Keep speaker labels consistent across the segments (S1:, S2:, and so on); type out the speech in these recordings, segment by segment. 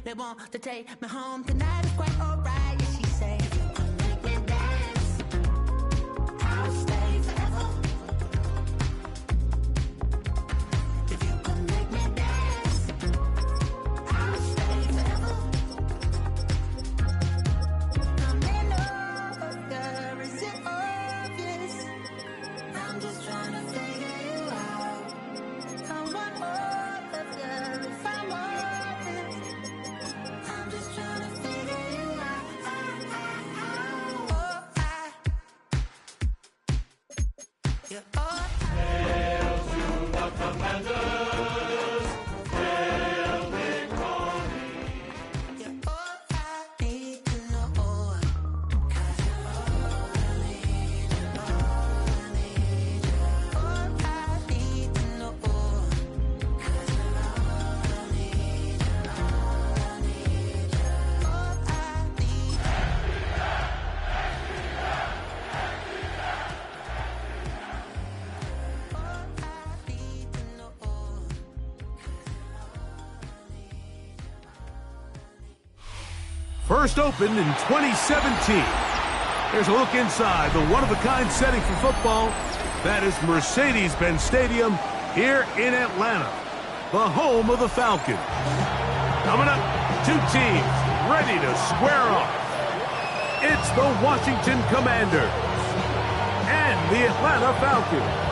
S1: They want to take me home tonight. It's quite alright. Yeah, she say, if you can make me dance, I'll stay forever. If you can make me dance, I'll stay forever. I'm in love, girl, is it obvious? I'm just trying to figure you out. I want all of you if I'm honest. I'm just trying to figure you out. You're all
S2: Hail to the commanders, hail victory.
S1: you're all I need to know. 'Cause you're all I need, you're all I need, you're all I need to know. 'Cause you're all I need, you're all I need, you're all I need.
S3: First opened in 2017. Here's a look inside the one-of-a-kind setting for football. That is Mercedes-Benz Stadium here in Atlanta, the home of the Falcons. Coming up, two teams ready to square off. It's the Washington Commanders and the Atlanta Falcons.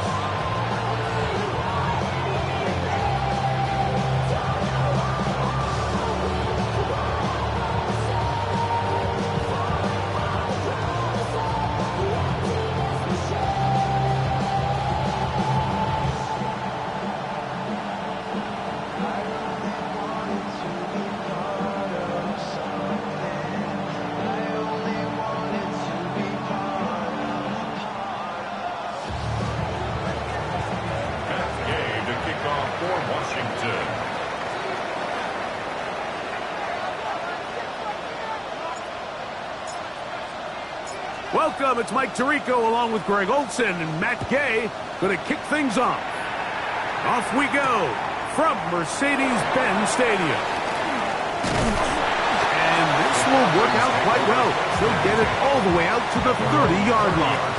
S2: Game to kick off for Washington.
S3: Welcome, it's Mike Tirico along with Greg Olson and Matt Gay going to kick things off. Off we go from Mercedes-Benz Stadium. And this will work out quite well. She'll get it all the way out to the 30-yard line.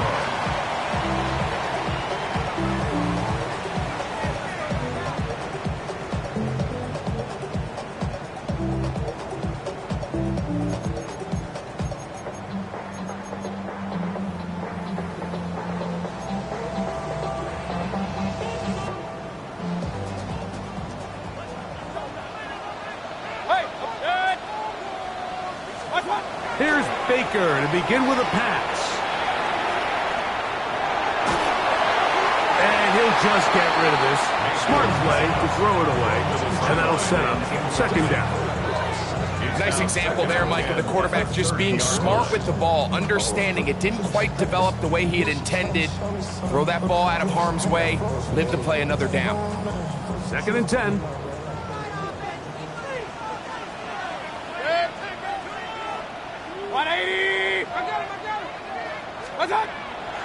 S3: Here's Baker to begin with a pass. And he'll just get rid of this. Smart play to throw it away. And that'll set up second down.
S4: Nice example there, Mike, of the quarterback just being smart with the ball, understanding it didn't quite develop the way he had intended. Throw that ball out of harm's way, live to play another down.
S3: Second and 10.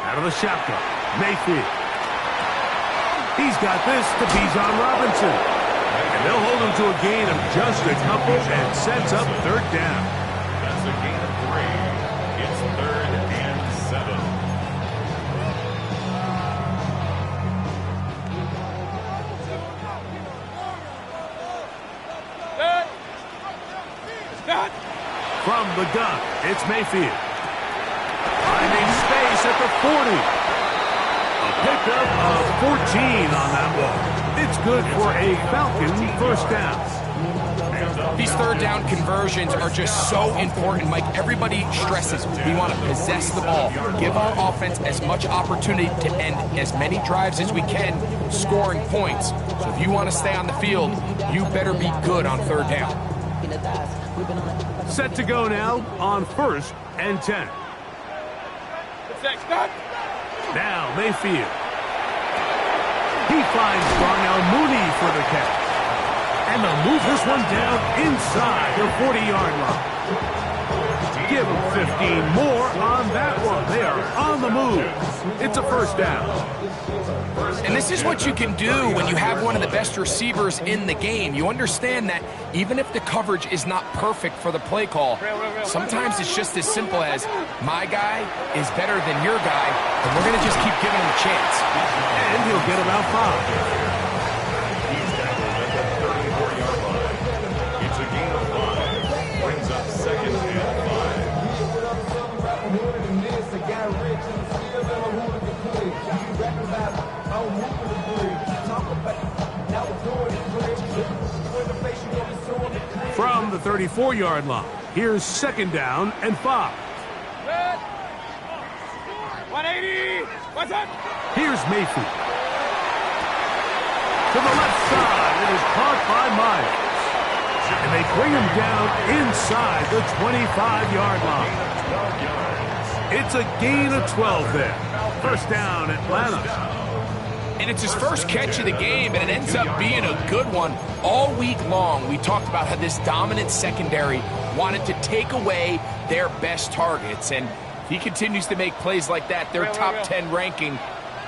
S3: Out of the shotgun, Mayfield. He's got this to Bijan Robinson. And they'll hold him to a gain of just a couple and sets up third down.
S2: That's a gain of 3. It's 3rd and 7.
S3: From the gun, it's Mayfield. Finding space at the 40. A pickup of 14 on that ball. It's good for a Falcon first down.
S4: These third down conversions are just so important, Mike. Everybody stresses we want to possess the ball, give our offense as much opportunity to end as many drives as we can, scoring points. So if you want to stay on the field, you better be good on third down.
S3: Set to go now on 1st and 10. Now Mayfield. He finds Darnell Mooney for the catch. And they'll move this one down inside the 40-yard line. Give them 15 more on that one. They are on the move. It's a first down.
S4: And this is what you can do when you have one of the best receivers in the game. You understand that even if the coverage is not perfect for the play call, sometimes it's just as simple as my guy is better than your guy, and we're going to just keep giving him a chance.
S3: And he'll get about 5.
S2: He's tackled at the 34-yard line. It's a gain of 5. Brings up second and
S3: 5. From the 34-yard line, here's second down and 5.
S5: 180. What's up?
S3: Here's Mayfield. To the left side, it is caught by Myers. And they bring him down inside the 25-yard line. It's a gain of 12 there. First down, Atlanta.
S4: And it's his first catch of the game, and it ends up being a good one. All week long, we talked about how this dominant secondary wanted to take away their best targets. And if he continues to make plays like that, their top 10 ranking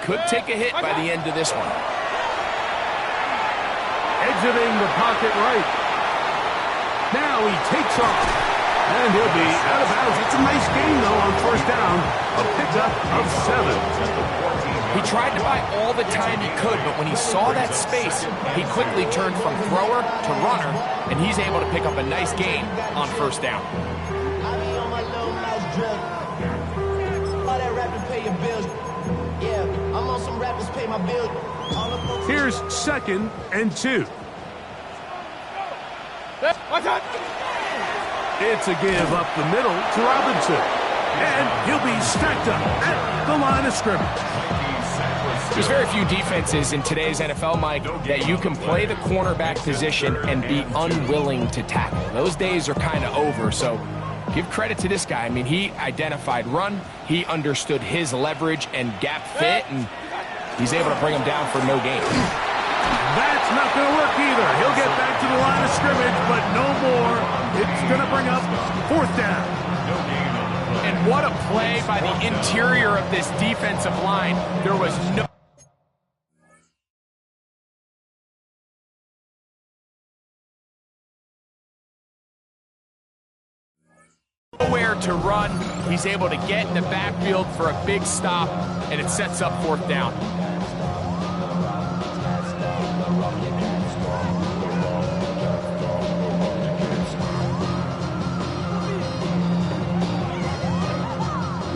S4: could take a hit by the end of this one.
S3: Exiting the pocket right. Now he takes off. And he'll be out of bounds. It's a nice game, though, on first down. A pickup of 7.
S4: He tried to buy all the time he could, but when he saw that space, he quickly turned from thrower to runner, and he's able to pick up a nice gain on first down.
S6: I be on my low life drug. All that rapping pay your bills. Yeah, I'm on some rappers pay my bills.
S3: Here's second and 2.
S5: What's up?
S3: It's a give up the middle to Robinson. And he'll be stacked up at the line of scrimmage.
S4: There's very few defenses in today's NFL, Mike, that you can play the cornerback position and be unwilling to tackle. Those days are kind of over, so give credit to this guy. I mean, he identified run, he understood his leverage and gap fit, and he's able to bring him down for no gain.
S3: That's not going to work either. He'll get back to the line of scrimmage, but no more. It's going to bring up fourth down.
S4: And what a play by the interior of this defensive line. There was nowhere to run. He's able to get in the backfield for a big stop, and it sets up fourth down.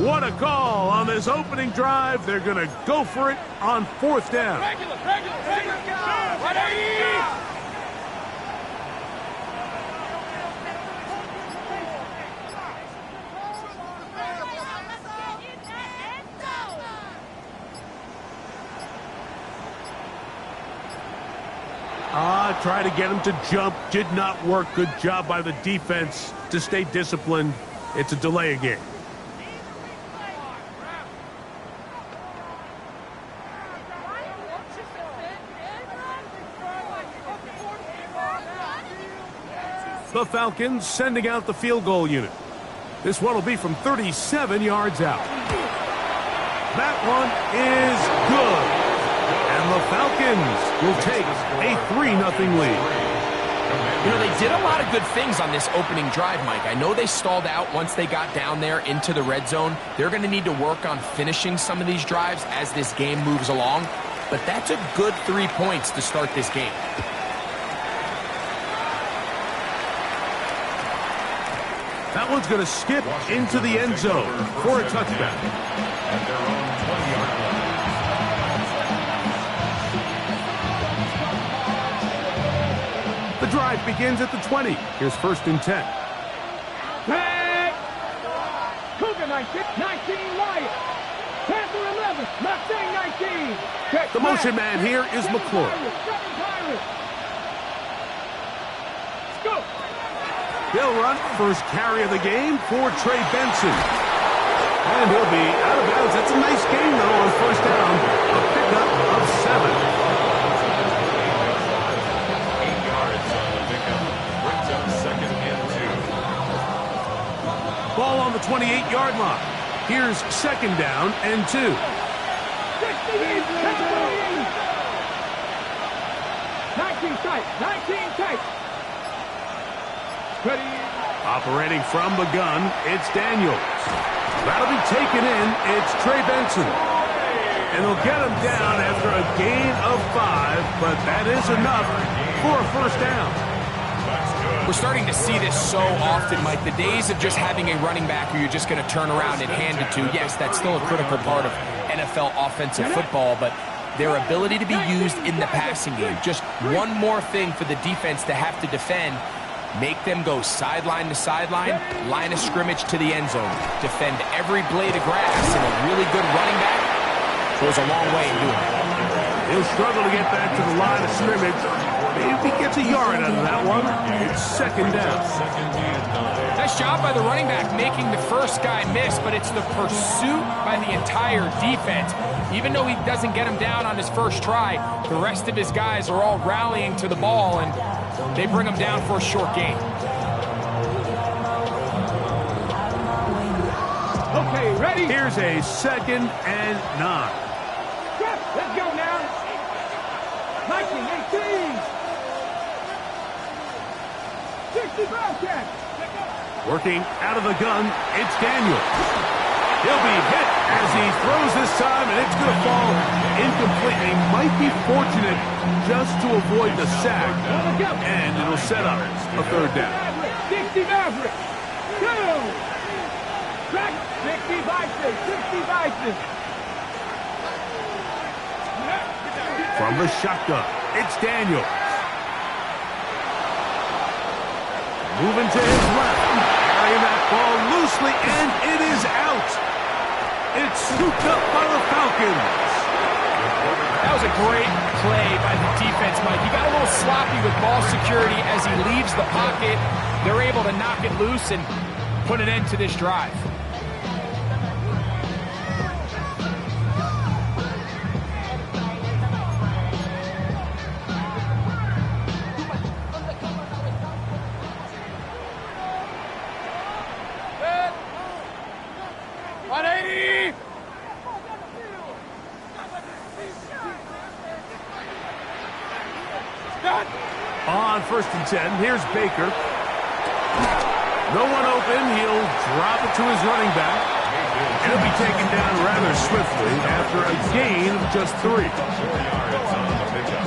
S3: What a call on this opening drive. They're going to go for it on fourth down.
S5: Regular. 180.
S3: Try to get him to jump. Did not work. Good job by the defense to stay disciplined. It's a delay game. The Falcons sending out the field goal unit. This one will be from 37 yards out. That one is good. And the Falcons will take a 3-0 lead.
S4: You know, they did a lot of good things on this opening drive, Mike. I know they stalled out once they got down there into the red zone. They're going to need to work on finishing some of these drives as this game moves along. But that's a good 3 points to start this game.
S3: That one's going to skip into the end zone for a touchdown.
S2: At their own 20-yard line.
S3: The drive begins at the 20. Here's first and 10.
S5: Hey! Cougar 19, Lions. Panther 11, Mustang 19.
S3: The motion man here is McClure.
S5: Go!
S3: They'll run first carry of the game for Trey Benson. And he'll be out of bounds. That's a nice game, though, on first down. A pickup of 7.
S2: 8 yards on the pickup. Brings up second and 2.
S3: Ball 28-yard line. Here's second down and 2.
S5: 19 tight. 19 tight. Ready.
S3: Operating from the gun, it's Daniels. That'll be taken in. It's Trey Benson. And they'll get him down after a gain of 5, but that is enough for a first down.
S4: We're starting to see this so often, Mike. The days of just having a running back who you're just going to turn around and hand it to, yes, that's still a critical part of NFL offensive football, but their ability to be used in the passing game, just one more thing for the defense to have to defend. Make them go sideline to sideline, line of scrimmage to the end zone. Defend every blade of grass, and a really good running back goes a long way in doing it.
S3: He'll struggle to get back to the line of scrimmage. If he gets a yard out of that one, it's second down.
S4: Nice job by the running back making the first guy miss, but it's the pursuit by the entire defense. Even though he doesn't get him down on his first try, the rest of his guys are all rallying to the ball, and they bring him down for a short gain.
S5: Okay, ready?
S3: Here's a second and 9.
S5: Let's go now. 19, 18. 65 catch.
S3: Working out of the gun, it's Daniels. He'll be hit as he throws this time, and it's going to fall incomplete. He might be fortunate just to avoid the sack, and it'll set up a third down.
S5: 60 Maverick. 2. Track 60 Vices. 60 Vices.
S3: From the shotgun, it's Daniels. Moving to his left, carrying that ball loosely, and it is out. It's scooped up by the Falcons.
S4: That was a great play by the defense, Mike. He got a little sloppy with ball security as he leaves the pocket. They're able to knock it loose and put an end to this drive.
S3: On first and 10, here's Baker. No one open. He'll drop it to his running back. And he'll be taken down rather swiftly after a gain of just 3.
S2: 4 yards on the pickup.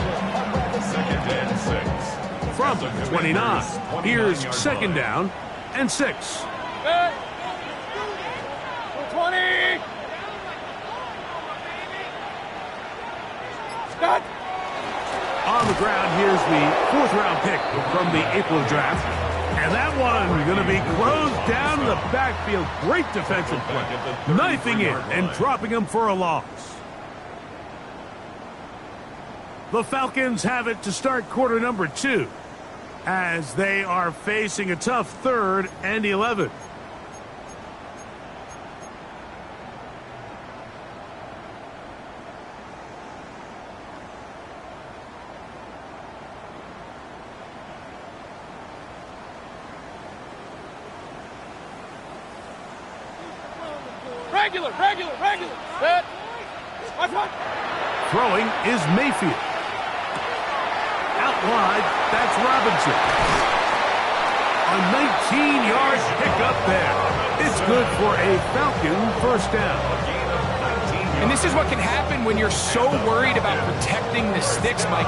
S2: Second and 6.
S3: From 29, here's second down and 6.
S5: 20. Start.
S3: On the ground, here's the 4th-round pick from the April draft. And that one going to be closed down in the backfield. Great defensive play. Knifing in and dropping him for a loss. The Falcons have it to start quarter number 2 as they are facing a tough 3rd and 11.
S5: Regular. Set. Watch.
S3: Throwing is Mayfield. Out wide, that's Robinson. A 19-yard pickup there. It's good for a Falcon first down.
S4: And this is what can happen when you're so worried about protecting the sticks, Mike.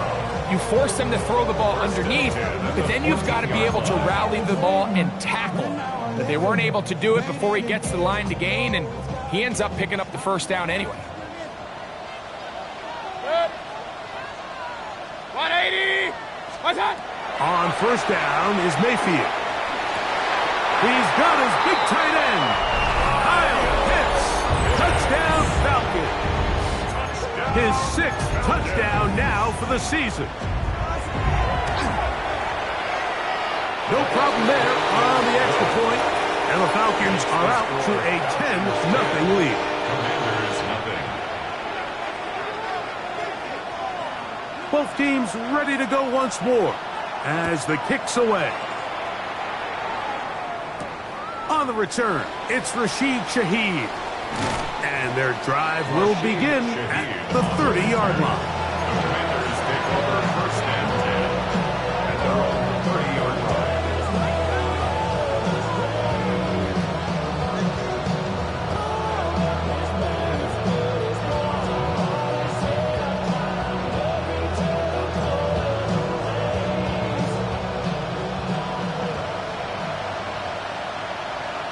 S4: You force them to throw the ball underneath, but then you've got to be able to rally the ball and tackle. But they weren't able to do it before he gets to the line to gain, and he ends up picking up the first down anyway.
S5: 180. What's that?
S3: On first down is Mayfield. He's got his big tight end. Kyle Pitts. Touchdown Falcons. His 6th touchdown now for the season. No problem there on the extra point, and the Falcons are out to a 10-0 lead.
S2: Commanders, nothing.
S3: Both teams ready to go once more as the kick's away. On the return, it's Rashid Shaheed. And their drive will begin at the 30-yard line.
S2: Commanders take over first and 10 at their own 30-yard line.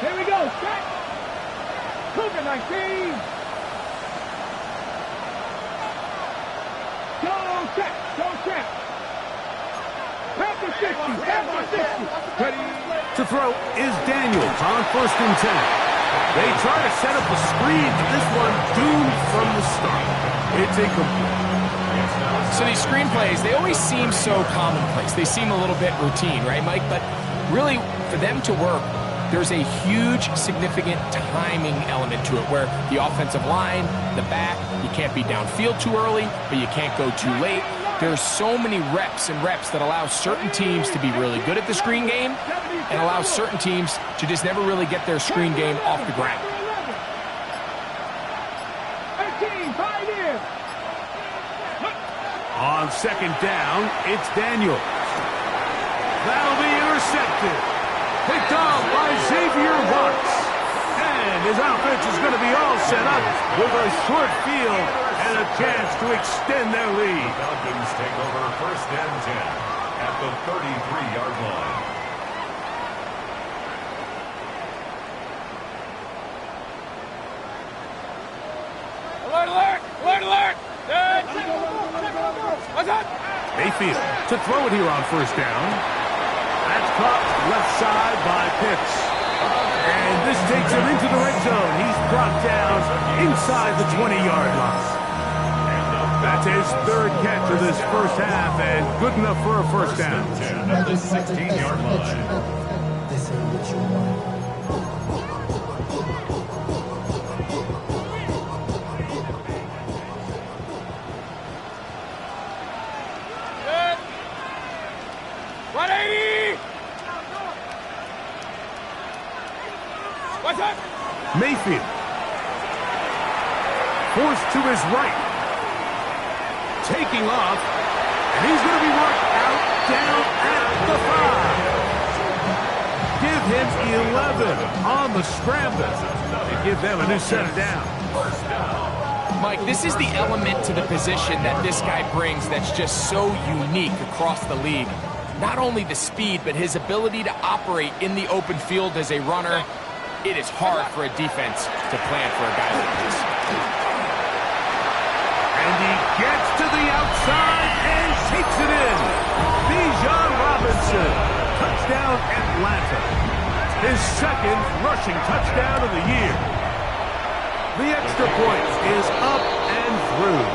S5: Here we go, set. Cougar 19. Go set, go set. Panther 60, Panther 60. Ready.
S3: To throw is Daniels on first and 10. They try to set up a screen, but this one doomed from the start. It's incomplete.
S4: So these screenplays, they always seem so commonplace. They seem a little bit routine, right, Mike? But really, for them to work, there's a huge, significant timing element to it where the offensive line, the back, you can't be downfield too early, but you can't go too late. There's so many reps and reps that allow certain teams to be really good at the screen game and allow certain teams to just never really get their screen game off the ground.
S5: 18, 5 in.
S3: On second down, it's Daniels. That'll be intercepted. Picked off by Xavier Watts. And his offense is going to be all set up with a short field and a chance to extend their lead.
S2: Falcons take over first and 10 at the 33-yard line.
S5: Alert, alert, alert, alert. Set. What's up?
S3: Mayfield to throw it here on first down. That's caught left side by Pitts. And this takes him into the red zone. He's brought down inside the 20-yard line. That's his third catch of this first half and good enough for a first down.
S2: 10 at the 16-yard line.
S6: This ain't what you want.
S5: Set. 180. What's up?
S3: Mayfield forced to his right. Taking off. And he's going to be worked out down at the 5. Give him 11 on the scramble. And give them a new set of down.
S4: Mike, this is the element to the position that this guy brings that's just so unique across the league. Not only the speed, but his ability to operate in the open field as a runner. It is hard for a defense to plan for a guy like this.
S3: And he gets to the outside and takes it in. Bijan Robinson. Touchdown Atlanta. His second rushing touchdown of the year. The extra point is up and through.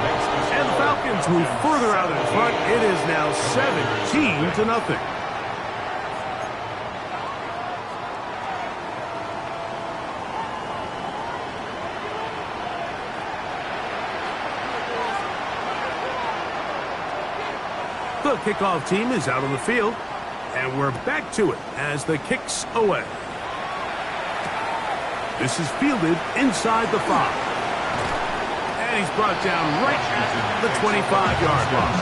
S3: And the Falcons move further out in front. It is now 17-0. The kickoff team is out on the field, and we're back to it as the kick's away. This is fielded inside the 5. And he's brought down right at the 25-yard line.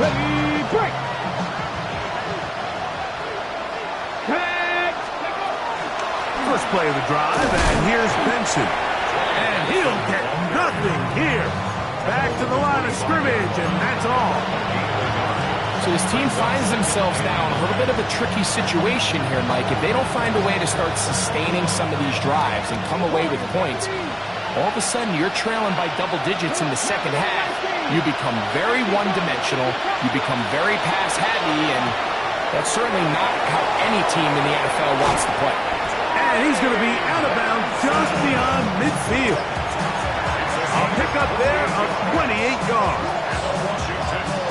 S5: Ready, break. Catch.
S3: First play of the drive, and here's Benson. And he'll get nothing here. Back to the line of scrimmage, and that's all.
S4: So this team finds themselves now in a little bit of a tricky situation here, Mike. If they don't find a way to start sustaining some of these drives and come away with points, all of a sudden you're trailing by double digits in the second half. You become very one-dimensional. You become very pass-heavy, and that's certainly not how any team in the NFL wants to play.
S3: And he's going to be out of bounds just beyond midfield. A pickup there of 28 yards.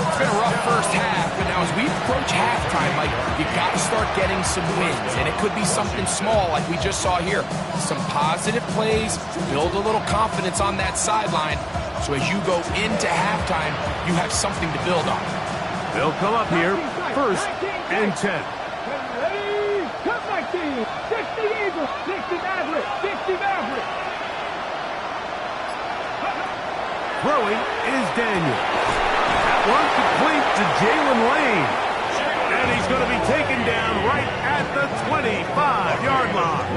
S4: It's been a rough first half, but now as we approach halftime, Mike, you got to start getting some wins, and it could be something small like we just saw here. Some positive plays, build a little confidence on that sideline, so as you go into halftime, you have something to build on.
S3: They'll come up here, first and 10.
S5: Ready? Come 19. 60 Eagles. 60 Maverick. 60 Maverick.
S3: Throwing is Daniel. That one complete to Jalen Lane. And he's going to be taken down right at the 25-yard line.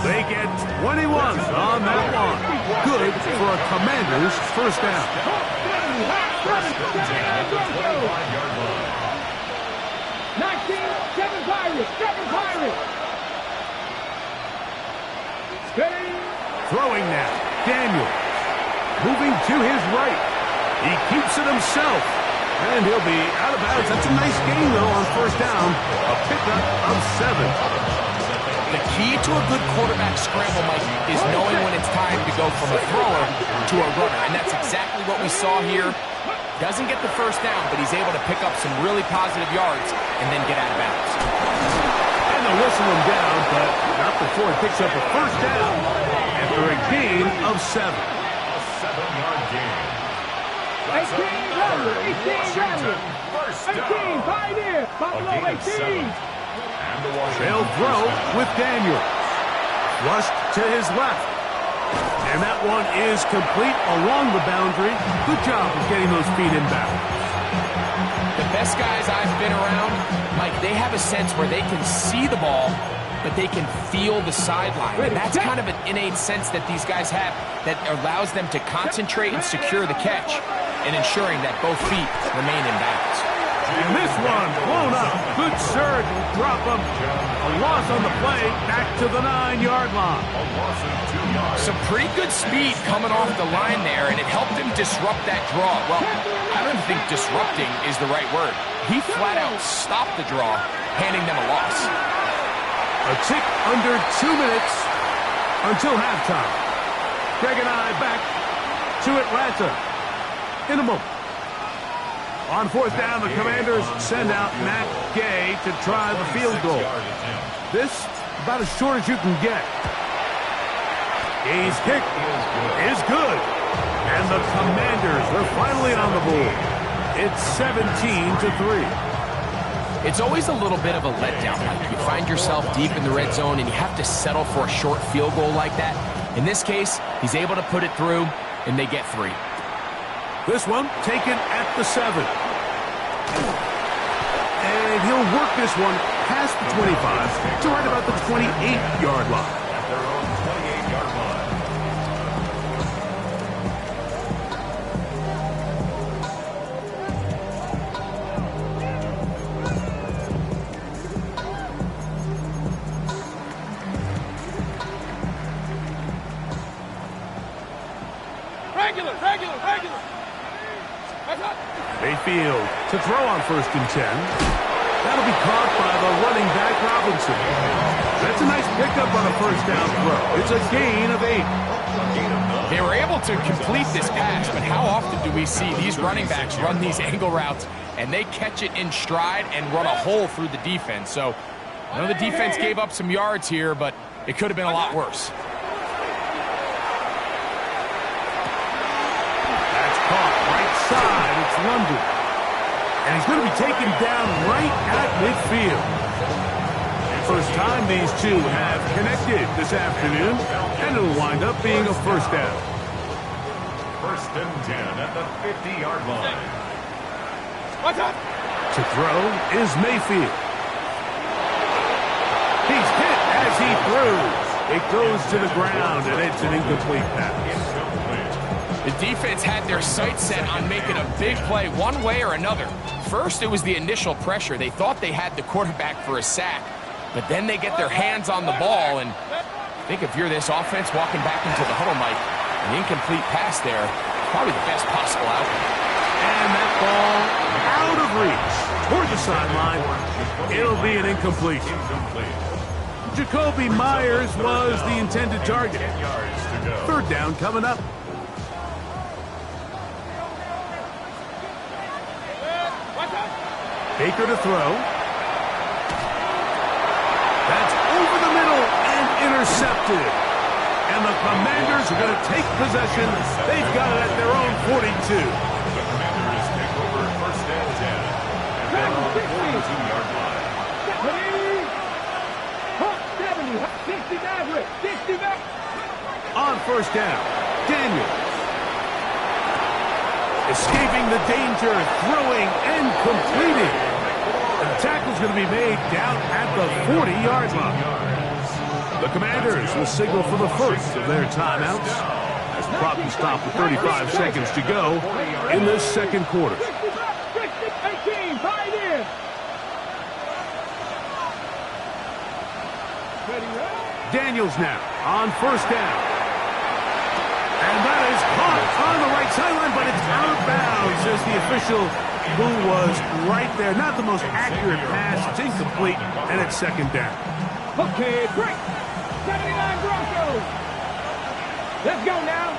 S3: They get 21 on that one. Good for a Commanders first down.
S5: 19, 7 Pirates. 7 Pirates. Steady.
S3: Throwing now, Daniel. Moving to his right. He keeps it himself. And he'll be out of bounds. That's a nice gain, though, on first down. A pickup of 7.
S4: The key to a good quarterback scramble, Mike, is knowing when it's time to go from a thrower to a runner. And that's exactly what we saw here. Doesn't get the first down, but he's able to pick up some really positive yards and then get out of bounds.
S3: And they'll whistle him down, but not before he picks up a first down after a gain of 7.
S2: A 7-yard gain.
S5: 18 Rally. 18 Rally.
S2: First
S5: 18
S2: down.
S5: Pioneer.
S2: A
S5: Buffalo
S2: gain of 7.
S5: 18.
S2: And the Washington
S3: They'll throw with Daniel. Flushed to his left. And that one is complete along the boundary. Good job of getting those feet in bounds.
S4: The best guys I've been around, Mike, they have a sense where they can see the ball, but they can feel the sideline. And that's kind of an innate sense that these guys have that allows them to concentrate and secure the catch and ensuring that both feet remain in bounds.
S3: And this one blown up. Good surge. Drop him. A loss on the play. Back to the 9-yard line.
S2: A loss of 2 yards.
S4: Some pretty good speed coming off the line there, and it helped him disrupt that draw. Well, I don't think disrupting is the right word. He flat out stopped the draw, handing them a loss.
S3: A tick under 2 minutes until halftime. Greg and I back to Atlanta in a moment. On fourth down, the Commanders send out Matt Gay to try the field goal. This, about as short as you can get. Gay's kick is good. And the Commanders are finally on the board. It's 17-3.
S4: It's always a little bit of a letdown. Like you find yourself deep in the red zone and you have to settle for a short field goal like that. In this case, he's able to put it through, and they get 3.
S3: This one taken at the 7. And he'll work this one past the 25 to right about the 28-yard line.
S2: At their own 28-yard line.
S5: Regular.
S3: Mayfield to throw on first and 10. That'll be caught by the running back Robinson. That's a nice pickup on a first down throw. It's a gain of 8.
S4: They were able to complete this pass, but how often do we see these running backs run these angle routes and they catch it in stride and run a hole through the defense? So I know the defense gave up some yards here, but it could have been a lot worse.
S3: That's caught right side. It's London. And he's going to be taken down right at midfield. First time these two have connected this afternoon, and it'll wind up being a first down.
S2: First and 10 at the 50-yard line.
S3: To throw is Mayfield. He's hit as he throws. It goes to the ground, and it's an incomplete pass.
S4: The defense had their sights set on making a big play one way or another. First, it was the initial pressure. They thought they had the quarterback for a sack, but then they get their hands on the ball, and I think if you're this offense walking back into the huddle, Mike, an incomplete pass there, probably the best possible outcome.
S3: And that ball out of reach toward the sideline. It'll be an incompletion. Jacoby Myers was the intended target.
S2: 10 yards to go.
S3: Third down coming up. Baker to throw. That's over the middle and intercepted. And the Commanders are going to take possession. They've got it at their own 42.
S2: The Commanders take over first
S3: first down. Daniels. Escaping the danger, throwing and completing. And the tackle's going to be made down at the 40-yard line. The Commanders will signal for the first of their timeouts as the clock will stop with 35 seconds to go in this second quarter.
S5: 18, tied in.
S3: Daniels now on first down. And that is caught on the right sideline, but it's out of bounds, says the official who was right there. Not the most accurate pass. It's incomplete, and it's second down.
S5: Okay, break. 79 Broncos. Let's go now.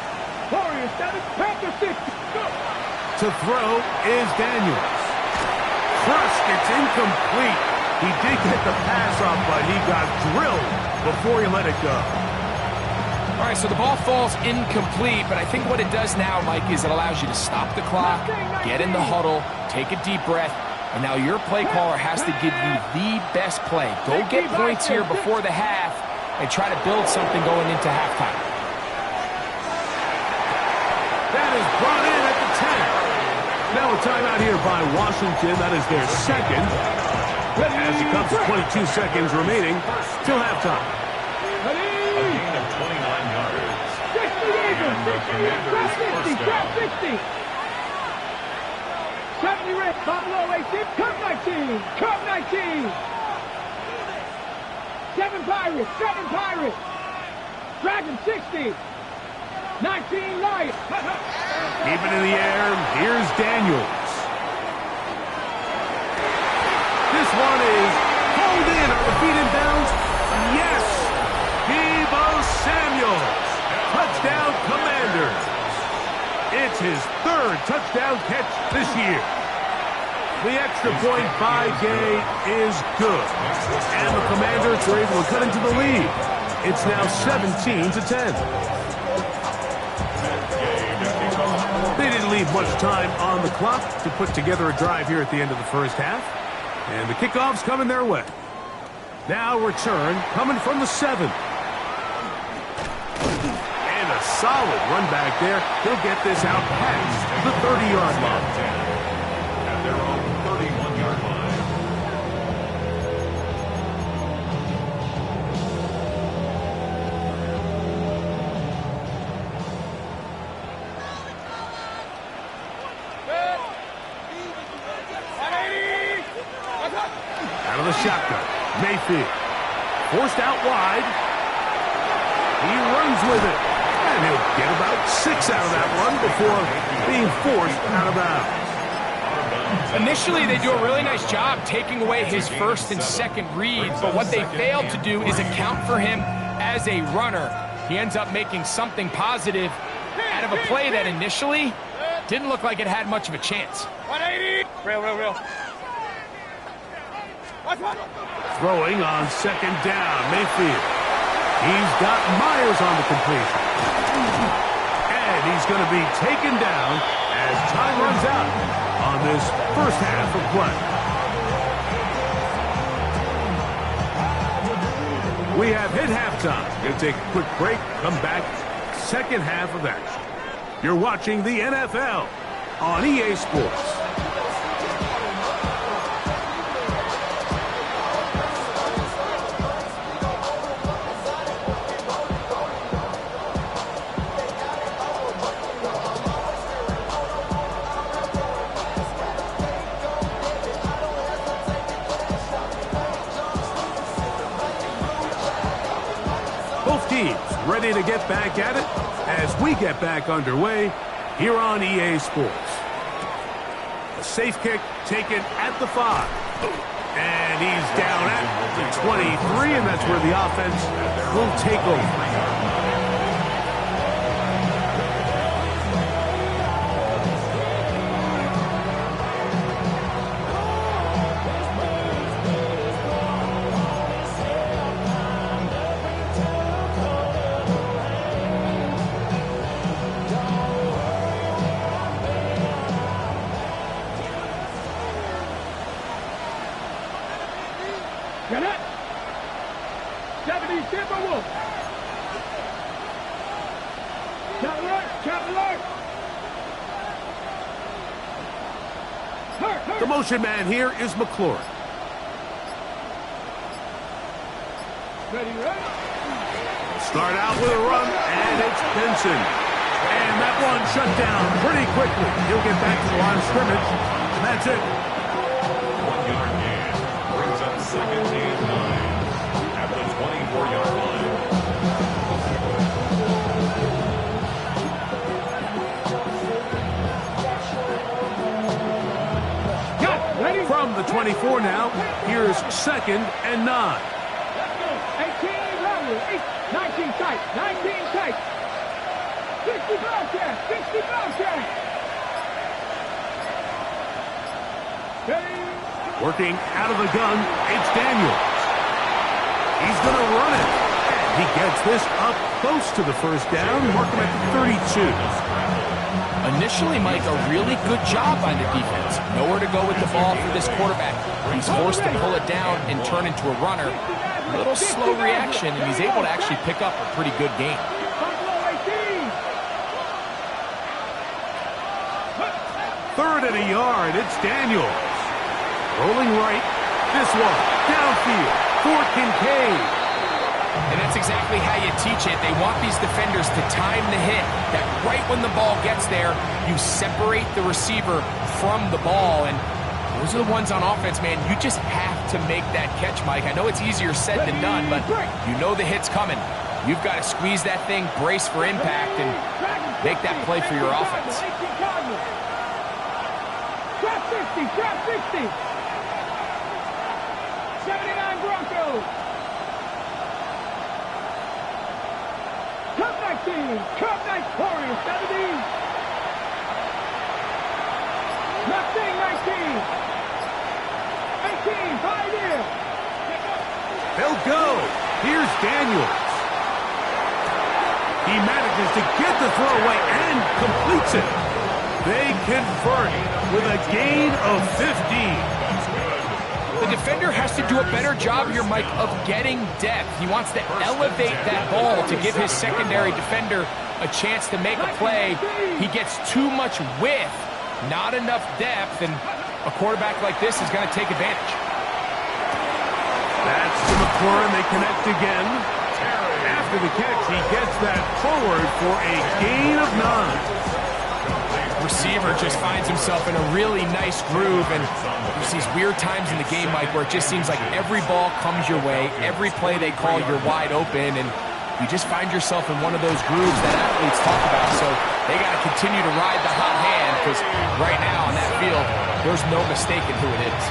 S5: Warriors 7, Panthers 6. Go.
S3: To throw is Daniels. Crushed, it's incomplete. He did get the pass off, but he got drilled before he let it go.
S4: All right, so the ball falls incomplete, but I think what it does now, Mike, is it allows you to stop the clock, get in the huddle, take a deep breath, and now your play caller has to give you the best play. Go get points here before the half and try to build something going into halftime.
S3: That is brought in at the 10. Now a timeout here by Washington. That is their second. As it comes to 22 seconds remaining till halftime.
S2: A gain of 29 yards. And the Commanders first down.
S5: 60. 70 red, Buffalo 18, Cup 19, Cup 19. 7 Pirates. Dragon 60. 19 Lions.
S3: Keep it in the air. Here's Daniels. This one is pulled in. Are the feet in bounds? Yes. Deebo Samuels. Touchdown, Commanders. It's his third touchdown catch this year. The extra point by Gay is good. And the Commanders were able to cut into the lead. It's now 17-10. They didn't leave much time on the clock to put together a drive here at the end of the first half. And the kickoff's coming their way. Now return coming from the 7. And a solid run back there. He'll get this out past the 30-yard line.
S2: At their own 31-yard line.
S3: Out of the shotgun. Mayfield. Forced out wide. He runs with it. And he'll get about 6 out of that run before being forced out of bounds.
S4: Initially, they do a really nice job taking away his first and second reads, but what they failed to do is account for him as a runner. He ends up making something positive out of a play that initially didn't look like it had much of a chance.
S5: 180. Real.
S3: Throwing on second down. Mayfield. He's got Myers on the completion. And he's going to be taken down as time runs out on this first half of play. We have hit halftime. Going to take a quick break. Come back. Second half of action. You're watching the NFL on EA Sports. Both teams ready to get back at it as we get back underway here on EA Sports. A safe kick taken at the 5. And he's down at the 23, and that's where the offense will take over.
S5: Get it. 70 Timberwolves.
S3: The motion man here is McLaurin.
S5: Ready, ready.
S3: Start out with a run, and it's Benson. And that one shut down pretty quickly. He'll get back to the line of scrimmage, and that's it.
S2: 1 yard gain brings up second and 9 at the 24-yard line.
S5: Got it. Ready.
S3: From the 24 now, here's second and 9.
S5: Let's go. 18 Rattler. 19 tight. 19 tight. 60 Bobcat. 60 Bobcat. Ready.
S3: Working out of the gun, it's Daniels. He's going to run it. And he gets this up close to the first down, marking at the 32.
S4: Initially, Mike, a really good job by the defense. Nowhere to go with the ball for this quarterback. He's forced to pull it down and turn into a runner. A little slow reaction, and he's able to actually pick up a pretty good game.
S5: Buffalo 18.
S3: Third and a yard, it's Daniels. Rolling right, this one, downfield, for Kincaid.
S4: And that's exactly how you teach it. They want these defenders to time the hit. That right when the ball gets there, you separate the receiver from the ball. And those are the ones on offense, man. You just have to make that catch, Mike. I know it's easier said than done, but you know the hit's coming. You've got to squeeze that thing, brace for impact, and make that play for your offense.
S5: Trap 60, trap 60. 79 Broncos. Cup 19, Cup 19, Warriors 70. Nothing 19. 18, Pioneer.
S3: They'll go. Here's Daniels. He manages to get the throw away and completes it. They convert with a gain of 15.
S4: The defender has to do a better job here, Mike, of getting depth. He wants to elevate that ball to give his secondary defender a chance to make a play. He gets too much width, not enough depth, and a quarterback like this is going to take advantage.
S3: That's to McLaurin. They connect again. After the catch, he gets that forward for a gain of 9.
S4: Receiver just finds himself in a really nice groove, and there's these weird times in the game, Mike, where it just seems like every ball comes your way, every play they call, you're wide open, and you just find yourself in one of those grooves that athletes talk about. So they got to continue to ride the hot hand, because right now on that field, there's no mistaking who it is.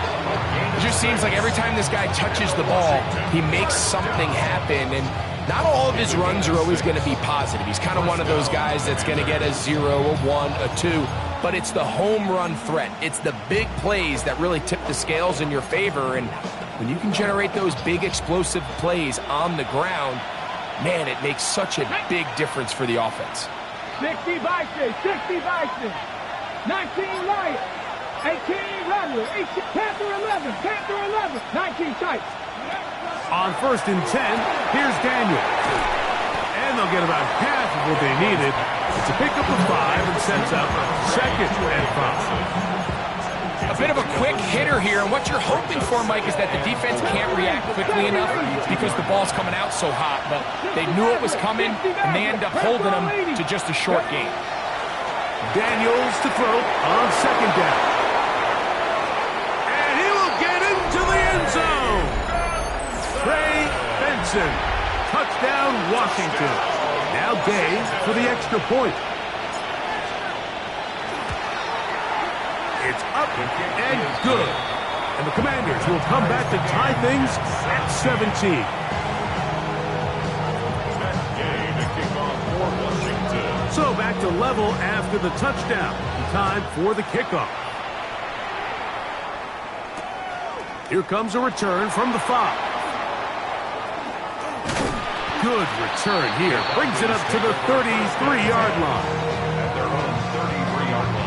S4: It just seems like every time this guy touches the ball, he makes something happen, and not all of his runs are always going to be positive. He's kind of one of those guys that's going to get a 0, a 1, a 2, but it's the home run threat. It's the big plays that really tip the scales in your favor, and when you can generate those big explosive plays on the ground, man, it makes such a big difference for the offense.
S5: 60 Bison, 60 Bison. 19 Lion. 18 Rattler. 18 Panther 11, Panther 11. 19 tight.
S3: On first and 10, here's Daniels. And they'll get about half of what they needed to pick up the 5 and sets up second and 5.
S4: A bit of a quick hitter here, and what you're hoping for, Mike, is that the defense can't react quickly enough because the ball's coming out so hot, but they knew it was coming, and they end up holding them to just a short game.
S3: Daniels to throw on second down. And he will get into the end zone. Trey Benson. Touchdown, Washington. Now Gay for the extra point. It's up and good. And the Commanders will come back to tie things at 17.
S2: Gay to kick off for Washington.
S3: So back to level after the touchdown. Time for the kickoff. Here comes a return from the 5. Good return here. Brings it up to the 33-yard line.
S2: At their own 33-yard line.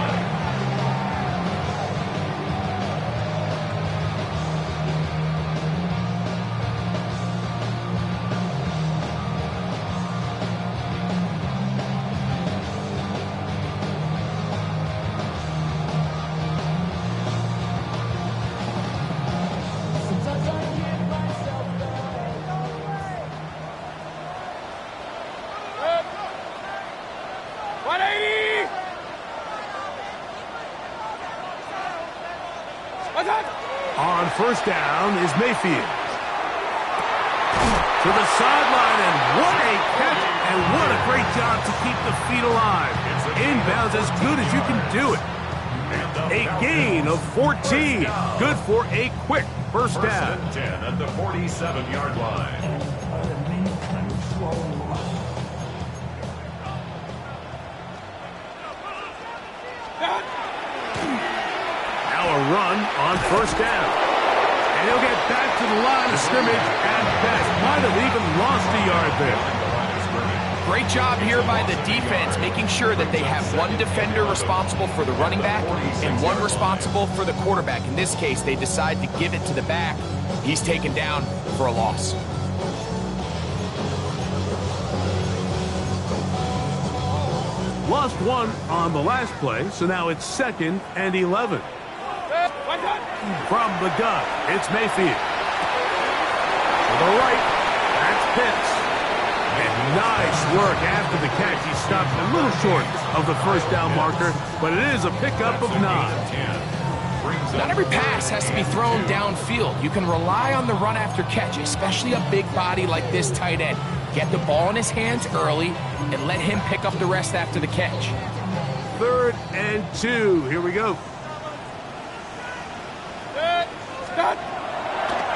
S3: On first down is Mayfield. To the sideline, and what a catch, and what a great job to keep the feet alive. Inbounds as good as you can do it. A gain of 14. Good for a quick first down.
S2: 10 at the 47-yard line.
S3: Now a run on first down. And he'll get back to the line of scrimmage at best. Might have even lost a yard there.
S4: Great job here by the defense, making sure that they have one defender responsible for the running back and one responsible for the quarterback. In this case, they decide to give it to the back. He's taken down for a loss.
S3: Lost one on the last play, so now it's 2nd and 11. From the gun, it's Mayfield. To the right, that's Pitts. And nice work after the catch. He stopped a little short of the first down marker, but it is a pickup of 9.
S4: Not every pass has to be thrown downfield. You can rely on the run after catch, especially a big body like this tight end. Get the ball in his hands early and let him pick up the rest after the catch.
S3: 3rd and 2. Here we go.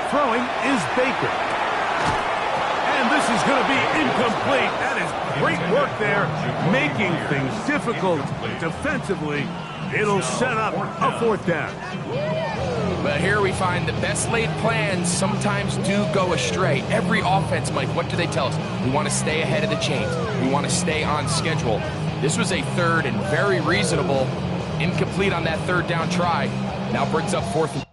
S3: Throwing is Baker. And this is going to be incomplete. That is great work there, making things difficult defensively. It'll set up a 4th down.
S4: But here we find the best laid plans sometimes do go astray. Every offense, Mike, what do they tell us? We want to stay ahead of the chains. We want to stay on schedule. This was a 3rd and very reasonable. Incomplete on that 3rd down try. Now brings up 4th and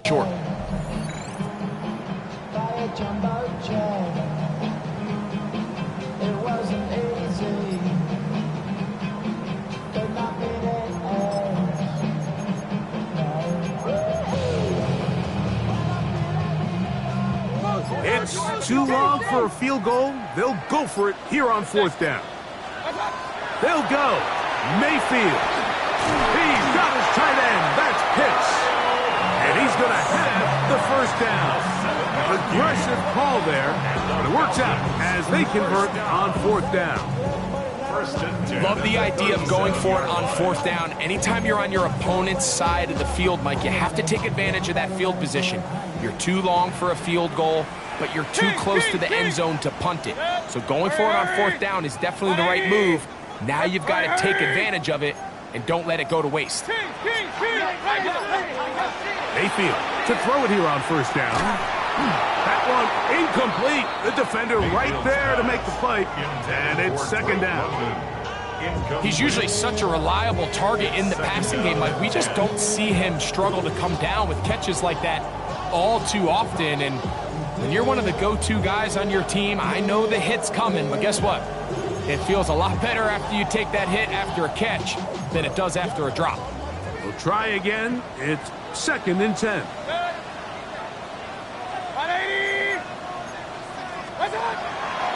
S4: short.
S6: It wasn't easy, but not
S3: It's too long for a field goal. They'll go for it here on 4th down. They'll go. Mayfield. He's got his tight end. That's Pitts. And he's going to have the first down. Aggressive call there, but it works out as they convert on 4th down.
S4: Love the idea of going for it on 4th down. Anytime you're on your opponent's side of the field, Mike, you have to take advantage of that field position. You're too long for a field goal, but you're too close to the end zone to punt it. So going for it on 4th down is definitely the right move. Now you've got to take advantage of it and don't let it go to waste.
S3: Mayfield to throw it here on 1st down. That one incomplete. The defender right there to make the play. And it's 2nd down.
S4: He's usually such a reliable target in the passing game. Like, we just don't see him struggle to come down with catches like that all too often. And when you're one of the go-to guys on your team, I know the hit's coming, but guess what? It feels a lot better after you take that hit after a catch than it does after a drop.
S3: We'll try again. It's 2nd and 10.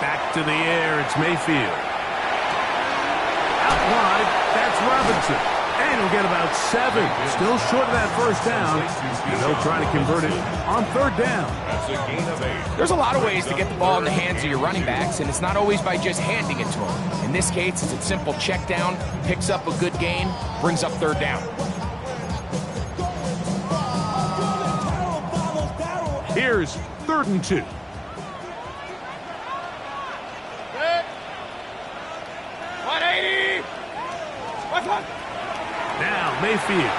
S3: Back to the air, it's Mayfield. Out wide, that's Robinson. And he'll get about 7. Still short of that first down. And they'll try to convert it on 3rd down.
S2: That's a gain of 8.
S4: There's a lot of ways to get the ball in the hands of your running backs, and it's not always by just handing it to them. In this case, it's a simple check down, picks up a good gain, brings up 3rd down.
S3: Here's 3rd and 2. Now Mayfield.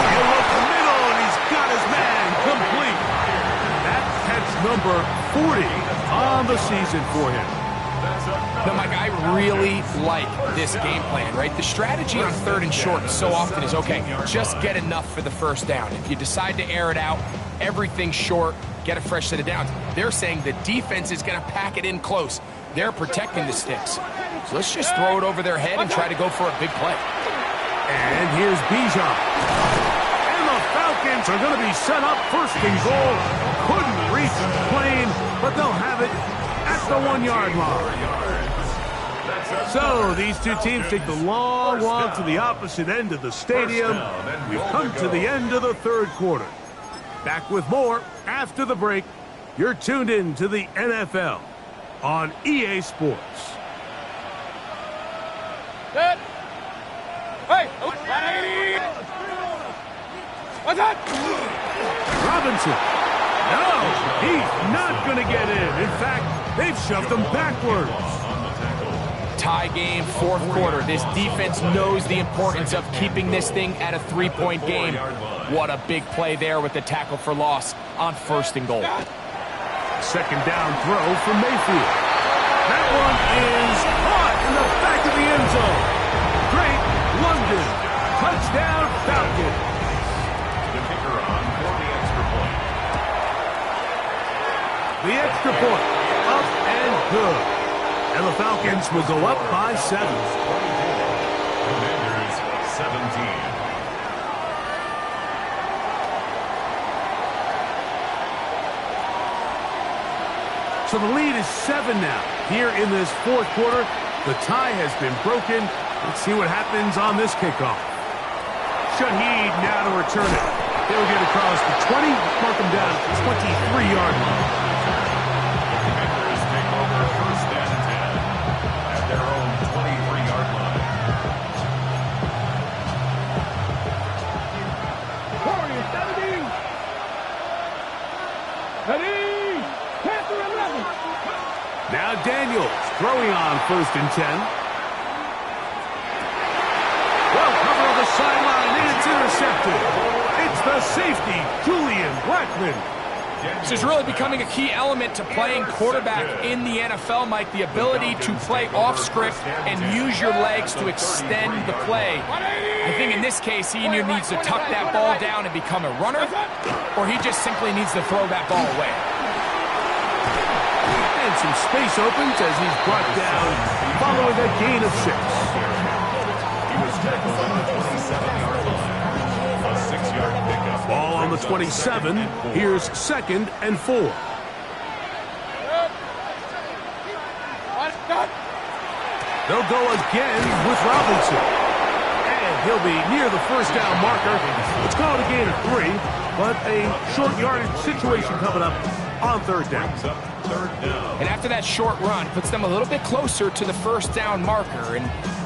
S3: He'll look middle, and he's got his man complete. That catch number 40 on the season for him.
S4: No, Mike, I really like this game plan, right? The strategy on 3rd and short so often is, okay, just get enough for the first down. If you decide to air it out, everything's short, get a fresh set of downs. They're saying the defense is going to pack it in close. They're protecting the sticks. So let's just throw it over their head and try to go for a big play.
S3: And here's Bijan. And the Falcons are going to be set up 1st and goal. Couldn't reach the plane, but they'll have it at the 1-yard line. So these two teams take the long walk to the opposite end of the stadium. We've come to the end of the 3rd quarter. Back with more after the break. You're tuned in to the NFL on EA Sports.
S5: Good. Hey! What's that?
S3: Robinson. No, he's not going to get in. In fact, they've shoved him backwards.
S4: Tie game, 4th quarter. This defense knows the importance of keeping this thing at a 3-point game. What a big play there with the tackle for loss on 1st and goal.
S3: 2nd down throw for Mayfield. That one is caught in the back of the end zone. Great London. Touchdown Falcons.
S2: The kicker on for the extra point.
S3: The extra point. Up and good. And the Falcons will go up by 7.
S2: Commanders 17.
S3: So the lead is 7 now. Here in this 4th quarter, the tie has been broken. Let's see what happens on this kickoff. Shaheed now to return it. They'll get across the 20, mark them down at the 23-yard line.
S2: Commanders take over 1st and 10 at their own 23-yard line.
S5: Warriors 17. Ready? Panther 11.
S3: Now Daniels throwing on 1st and 10. Well, cover on the sideline, and it's intercepted. It's the safety, Julian Blackmon.
S4: This is really becoming a key element to playing quarterback in the NFL, Mike. The ability to play off script and use your legs to extend the play. I think in this case, he either needs to tuck that ball down and become a runner, or he just simply needs to throw that ball away.
S3: And some space opens as he's brought down following a gain of 6.
S2: He was tackled on the 27-yard line. A 6-yard pickup.
S3: Ball on the 27. Here's 2nd and 4. They'll go again with Robinson. And he'll be near the 1st down marker. It's called a gain of 3, but a short yardage situation coming up on 3rd down.
S4: And after that short run, puts them a little bit closer to the 1st down marker, and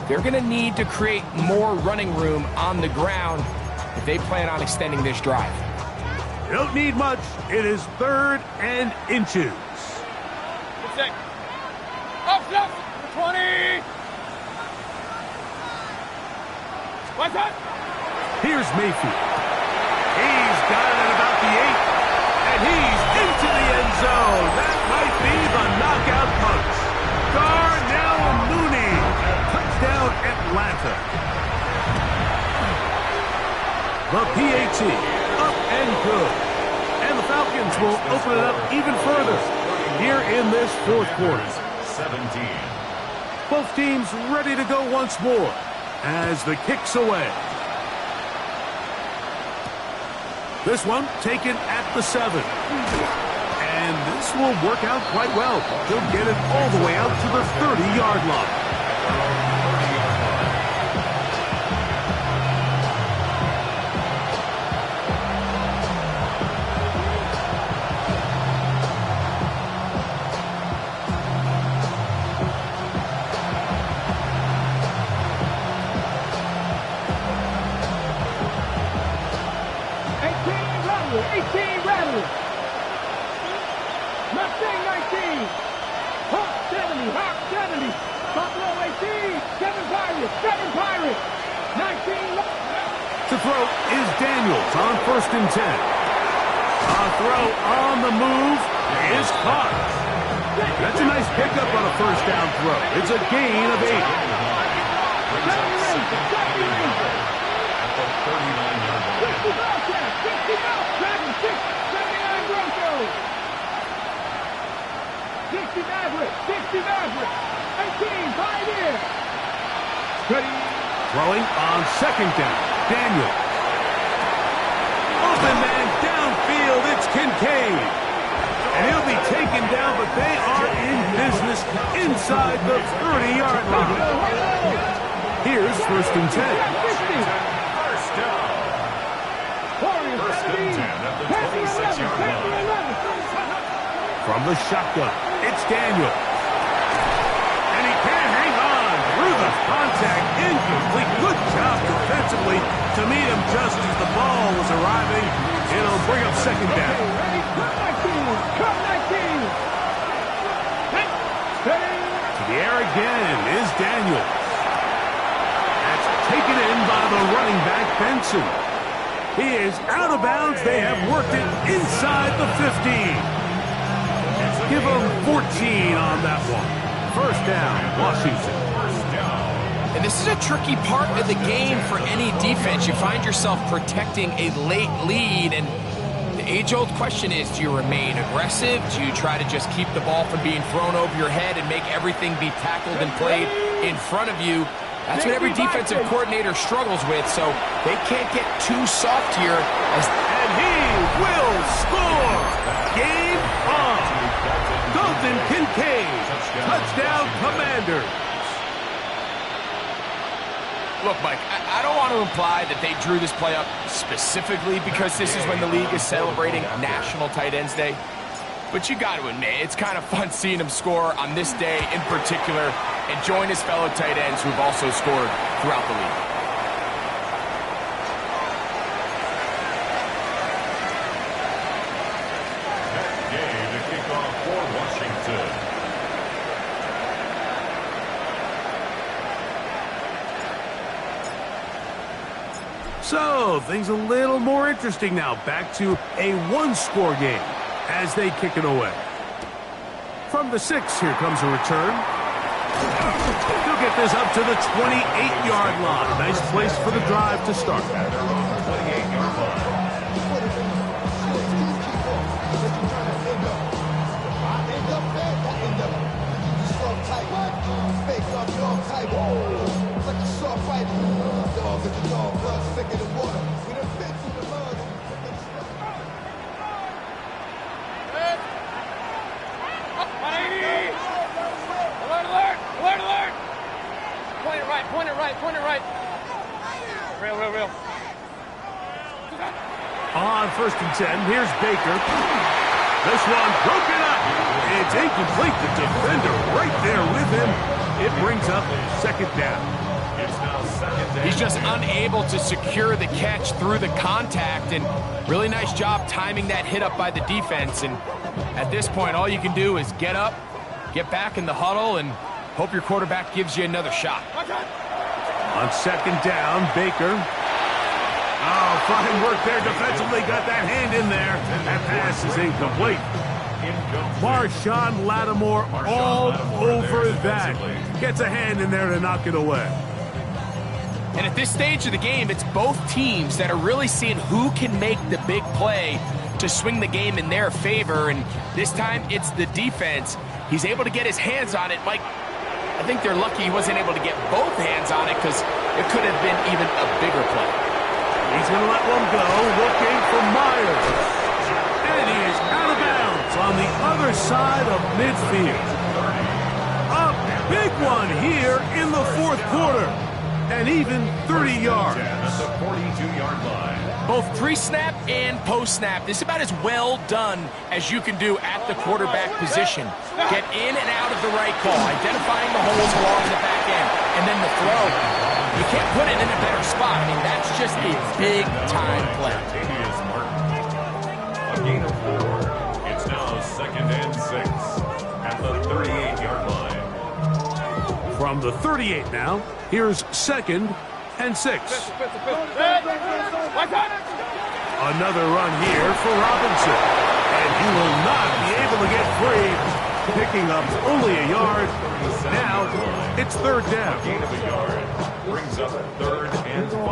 S4: they're going to need to create more running room on the ground if they plan on extending this drive.
S3: You don't need much. It is 3rd and inches.
S5: Up, 20. What's that?
S3: Here's Mayfield. He's got it at about the 8, and he's into the end zone. That might be the knockout punch. Darnell Mooney. Touchdown, Atlanta. The PAT, up and good. And the Falcons will open it up even further here in this 4th quarter.
S2: 17.
S3: Both teams ready to go once more as the kick's away. This one taken at the 7. And this will work out quite well. He'll get it all the way out to the 30-yard line.
S5: Mustang 19. Hawk 70. Hawk 70. Buffalo 18. 7 Pirates. 19.
S3: To throw is Daniels on 1st and 10. A throw on the move is caught. That's a nice pickup on a first down throw. It's a gain of 8.
S2: Brings up second and 9 at the 39-yard line.
S5: 60 Maverick, 18, Pioneer.
S3: Throwing on second down. Daniel. Open man downfield. It's Kincaid. And he'll be taken down, but they are in business inside the 30-yard line. Here's first and 10.
S2: First down. First and 10 at the 26-yard line.
S3: From the shotgun, it's Daniel. And he can't hang on through the contact. Incomplete. Good job defensively to meet him just as the ball was arriving. It'll bring up second down.
S5: Come 19.
S3: To the air again is Daniel. That's taken in by the running back, Benson. He is out of bounds. They have worked it inside the 15. Give him 14 on that one. First down, Washington.
S4: And this is a tricky part of the game for any defense. You find yourself protecting a late lead, and the age-old question is, do you remain aggressive? Do you try to just keep the ball from being thrown over your head and make everything be tackled and played in front of you? That's what every defensive coordinator struggles with, so they can't get too soft here.
S3: And he will score! Game on! Dalton Kincaid! Touchdown, Commanders!
S4: Look, Mike, I don't want to imply that they drew this play up specifically because this is when the league is celebrating National Tight Ends Day. But you got to admit, it's kind of fun seeing him score on this day in particular and join his fellow tight ends who've also scored throughout the league.
S2: Game to kick off for Washington.
S3: So, things a little more interesting now. Back to a one-score game as they kick it away. From the 6, here comes a return. He'll get this up to the 28-yard line. Nice place for the drive to start.
S2: 28-yard line.
S5: Point it right. Real.
S3: On first and 10, here's Baker. This one broken up. It's incomplete. The defender right there with him. It brings up second down.
S2: It's now second down.
S4: He's just unable to secure the catch through the contact, and really nice job timing that hit up by the defense. And at this point, all you can do is get up, get back in the huddle, and hope your quarterback gives you another shot.
S3: On second down, Baker. Oh, fine work there defensively. Got that hand in there. That pass is incomplete. Marshawn Lattimore all over that. Gets a hand in there to knock it away.
S4: And at this stage of the game, it's both teams that are really seeing who can make the big play to swing the game in their favor. And this time, it's the defense. He's able to get his hands on it. Mike, I think they're lucky he wasn't able to get both hands on it because it could have been even a bigger play.
S3: He's going to let one go, looking for Myers. And he is out of bounds on the other side of midfield. A big one here in the fourth quarter. And even 30 yards.
S2: At the 42-yard line.
S4: Both pre-snap and post-snap. This is about as well done as you can do at the quarterback position. Get in and out of the right call, identifying the holes along the back end, and then the throw. You can't put it in a better spot. I mean, that's just a big-time play.
S2: Latavius Martin. A gain of 4. It's now second and 6 at the 38-yard line.
S3: From the 38 now, here's second and 6. Another run here for Robinson. And he will not be able to get free. picking up only a yard. Now it's third down.
S2: Gain of a yard brings up 3rd and 5.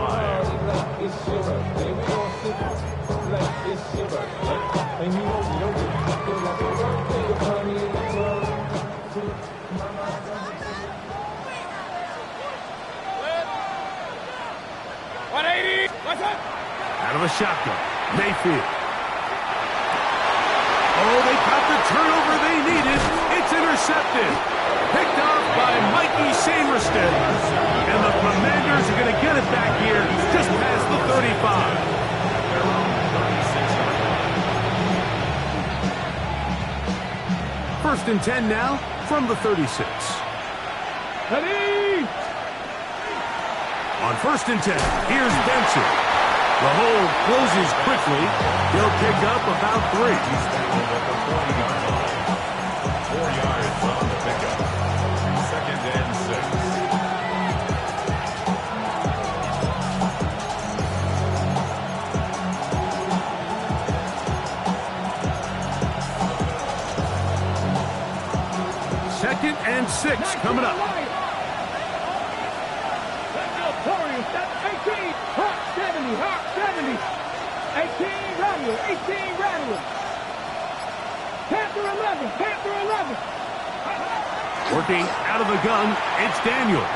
S3: Out of a shotgun, Mayfield. Oh, they got the turnover they needed. It's intercepted. Picked off by Mikey Sainriston. And the Commanders are going to get it back here just past the 35. First and 10 now from the 36.
S5: Ready?
S3: On first and 10, here's Benson. The hole closes quickly. He'll pick up about 3.
S2: 4 yards on the pickup. 2nd and
S3: 6. 2nd and 6 coming up.
S5: Torres, that's 18. Hawk 70, Hawk 70. 18 Rattler, 18 Rattler. Panther 11, Panther 11.
S3: Working out of the gun, it's Daniels.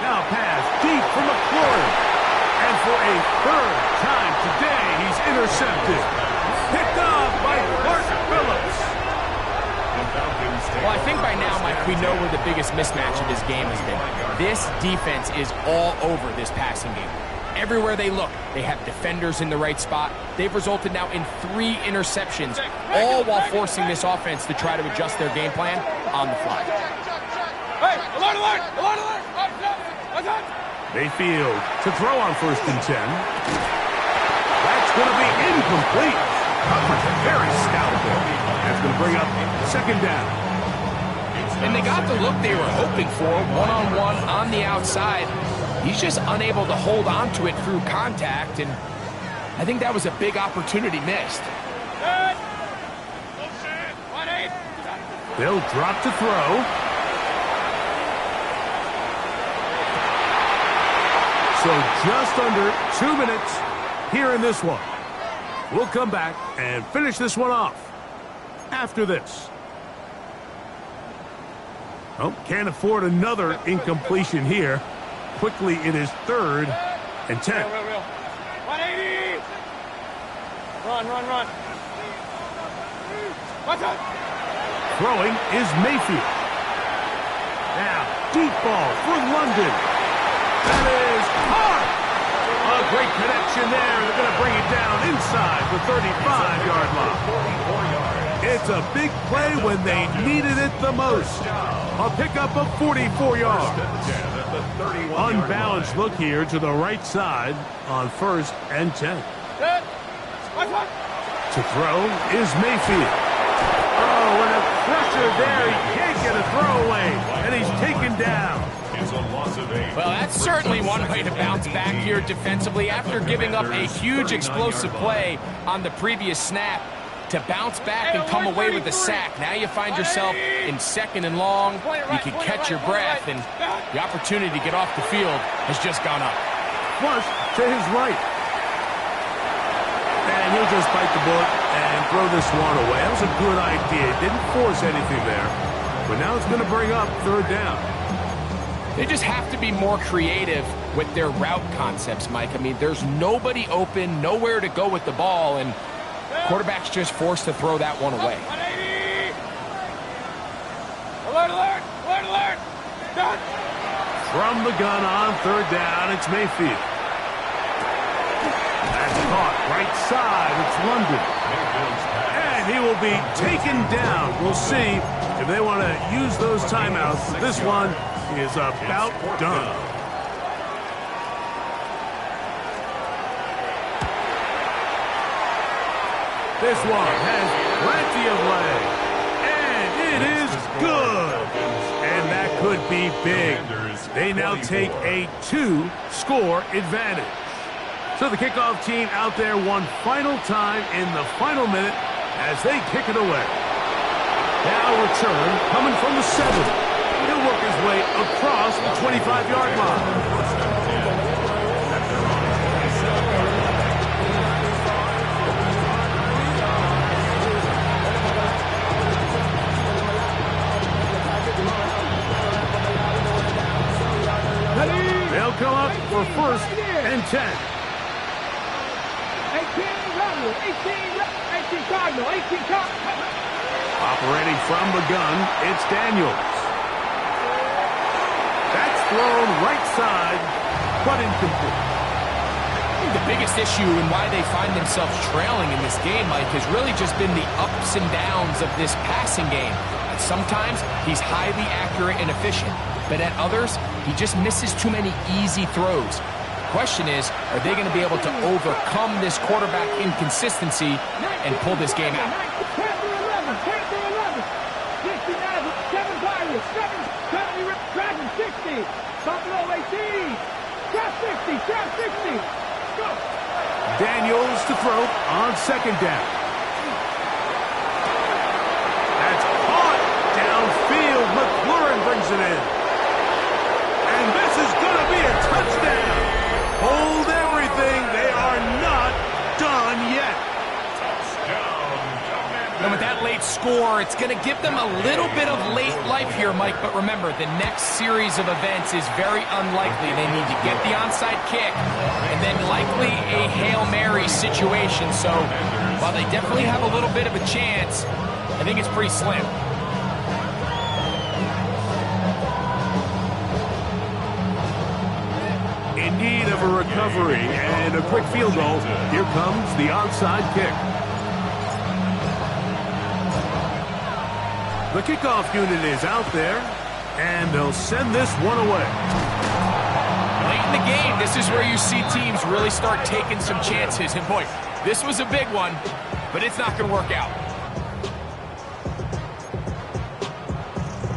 S3: Now pass deep for McLaurin. And for a 3rd time today, he's intercepted. Picked off by Clark Phillips.
S4: Well, I think by now, Mike, we know where the biggest mismatch of this game has been. This defense is all over this passing game. Everywhere they look, they have defenders in the right spot. They've resulted now in 3 interceptions, all while forcing this offense to try to adjust their game plan on the fly.
S5: Hey, alert, alert, alert, alert.
S3: Mayfield to throw on first and 10. That's going to be incomplete. Coverage very stout there. That's going to bring up 2nd down.
S4: And they got the look they were hoping for, one-on-one on the outside. He's just unable to hold on to it through contact, and I think that was a big opportunity missed.
S3: They'll drop to throw. So just under 2 minutes here in this one. We'll come back and finish this one off after this. Oh, can't afford another incompletion here. Quickly, it is 3rd and 10.
S5: 180. Run. What's up?
S3: Throwing is Mayfield. Now, deep ball for London. That is hard. A great connection there. They're going to bring it down inside the 35-yard line. It's a big play when they needed it the most. A pickup of 44 yards. Unbalanced look here to the right side on 1st and 10. To throw is Mayfield. Oh, and a pressure there. He can't get a throwaway, and he's taken down.
S4: Well, that's certainly one way to bounce back here defensively after giving up a huge explosive play on the previous snap. To bounce back and come away with a sack. Now you find yourself in 2nd and long. You can catch your breath, and the opportunity to get off the field has just gone up.
S3: Flush to his right. And he'll just bite the bullet and throw this one away. That was a good idea. Didn't force anything there. But now it's going to bring up 3rd down.
S4: They just have to be more creative with their route concepts, Mike. I mean, there's nobody open, nowhere to go with the ball, and quarterback's just forced to throw that one away.
S5: 180. Alert. Done.
S3: From the gun on 3rd down, it's Mayfield. That's caught right side. It's London. And he will be taken down. We'll see if they want to use those timeouts. This one is about done. This one has plenty of leg. And it is good. And that could be big. They now take a 2-score advantage. So the kickoff team out there one final time in the final minute as they kick it away. Now return coming from the 7. He'll work his way across the 25-yard line. They'll come up for 1st and 10.
S5: 18 Rebel, 18 Cardinal, 18 Cardinal.
S3: Operating from the gun, it's Daniels. That's thrown right side, but incomplete.
S4: I think the biggest issue and why they find themselves trailing in this game, Mike, has really just been the ups and downs of this passing game. Sometimes he's highly accurate and efficient, but at others, he just misses too many easy throws. The question is, are they going to be able to overcome this quarterback inconsistency and pull this game out?
S5: Panther 11, Panther 11. 69, 7 Pirates, 7, Dragon 60, Buffalo 18, Trap 60, Trap 60. Go.
S3: Daniels to throw on 2nd down. That's caught downfield. McLaurin brings it in. And this is going to be a touchdown. Hold everything. They are not done yet.
S4: And with that late score, it's going to give them a little bit of late life here, Mike. But remember, the next series of events is very unlikely. They need to get the onside kick and then likely a Hail Mary situation. So while they definitely have a little bit of a chance, I think it's pretty slim.
S3: In need of a recovery and a quick field goal. Here comes the onside kick. The kickoff unit is out there, and they'll send this one away.
S4: Late in the game, this is where you see teams really start taking some chances. And boy, this was a big one, but it's not going to work out.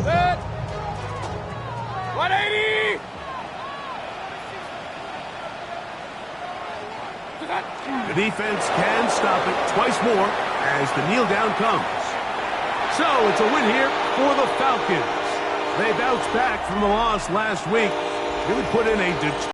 S4: Set. 180!
S3: The defense can stop it twice more as the kneel down comes. So it's a win here for the Falcons. They bounced back from the loss last week. Really put in a